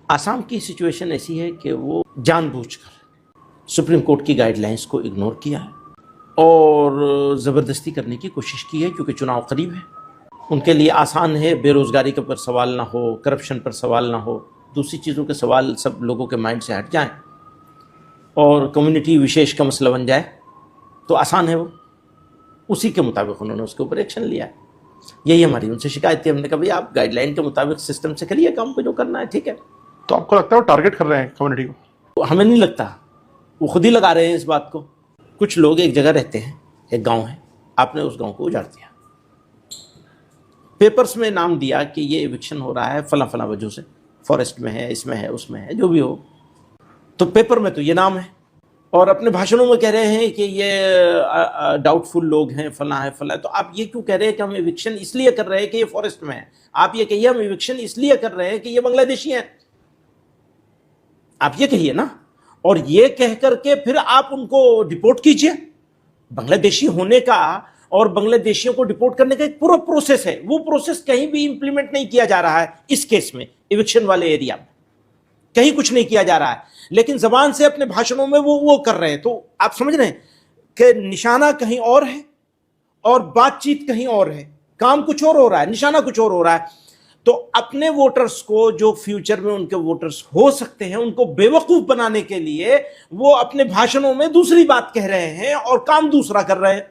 आसाम की सिचुएशन ऐसी है कि वो जानबूझकर सुप्रीम कोर्ट की गाइडलाइंस को इग्नोर किया है और ज़बरदस्ती करने की कोशिश की है, क्योंकि चुनाव करीब है। उनके लिए आसान है बेरोज़गारी के ऊपर सवाल ना हो, करप्शन पर सवाल ना हो, दूसरी चीज़ों के सवाल सब लोगों के माइंड से हट जाएं और कम्युनिटी विशेष का मसला बन जाए, तो आसान है वो। उसी के मुताबिक उन्होंने उसके ऊपर एक्शन लिया है। यही हमारी उनसे शिकायत थी। हमने कहा भाई आप गाइडलाइन के मुताबिक सिस्टम से करिए काम को, जो करना है ठीक है। तो आपको लगता है वो टारगेट कर रहे हैं कम्युनिटी को? हमें नहीं लगता, वो खुद ही लगा रहे हैं इस बात को। कुछ लोग एक जगह रहते हैं, एक गांव है, आपने उस गांव को उजाड़ दिया, पेपर्स में नाम दिया कि ये एविक्शन हो रहा है फला फला वजह से, फॉरेस्ट में है, इसमें है, उसमें है, जो भी हो, तो पेपर में तो ये नाम है, और अपने भाषणों में कह रहे हैं कि ये डाउटफुल लोग हैं, फला है फला है। तो आप ये क्यों कह रहे हैं कि हम एविक्शन इसलिए कर रहे हैं कि ये फॉरेस्ट में है? आप ये कहिए हम एविक्शन इसलिए कर रहे हैं कि ये बांग्लादेशी हैं, आप ये कहिए ना। और ये कह करके फिर आप उनको डिपोर्ट कीजिए। बांग्लादेशी होने का और बांग्लादेशियों को डिपोर्ट करने का एक पूरा प्रोसेस है, वो प्रोसेस कहीं भी इंप्लीमेंट नहीं किया जा रहा है। इस केस में इविक्शन वाले एरिया में कहीं कुछ नहीं किया जा रहा है, लेकिन जबान से अपने भाषणों में वो कर रहे हैं। तो आप समझ रहे हैं कि निशाना कहीं और है और बातचीत कहीं और है, काम कुछ और हो रहा है, निशाना कुछ और हो रहा है। तो अपने वोटर्स को, जो फ्यूचर में उनके वोटर्स हो सकते हैं, उनको बेवकूफ बनाने के लिए वो अपने भाषणों में दूसरी बात कह रहे हैं और काम दूसरा कर रहे हैं।